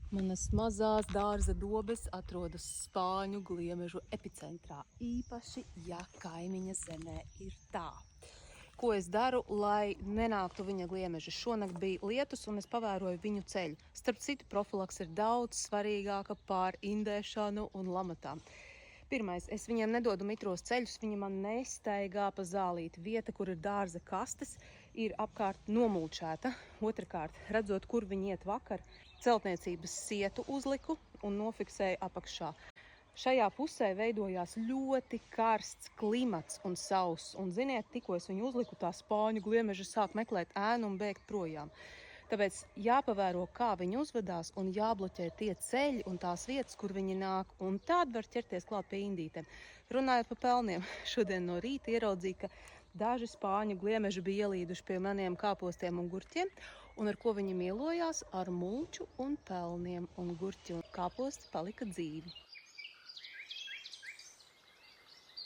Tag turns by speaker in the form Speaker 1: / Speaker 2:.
Speaker 1: Manas mazās dārza dobes atrodas Spāņu gliemežu epicentrā, īpaši, ja kaimiņa zemē ir tā. Ko es daru, lai nenāktu viņa gliemeži? Šonakt bija lietus, un es pavēroju viņu ceļu. Starp citu, profilaks ir daudz svarīgāka pār indēšanu un lamatām. Pirmais, es viņiem nedodu mitros ceļus, viņi man nestaigā pa zālīti. Vieta, kur ir dārza kastes, ir apkārt nomulčēta. Otrakārt, redzot, kur viņi iet vakar, celtniecības sietu uzliku un nofiksēju apakšā. Šajā pusē veidojās ļoti karsts klimats un sauss. Un, ziniet, tikko es viņu uzliku, tā spāņu gliemeža sāk meklēt ēnu un bēgt projām. Tāpēc jāpavēro, kā viņi uzvedās, un jābloķē tie ceļi un tās vietas, kur viņi nāk, un tād var ķerties klāt pie indītēm. Runājot par pelniem, šodien no rīta ieraudzīju, ka daži spāņu gliemeži bija ielīduši pie maniem kāpostiem un gurķiem, un ar ko viņi mielojās? Ar mulču un pelniem, un gurķi un kāposti palika dzīvi.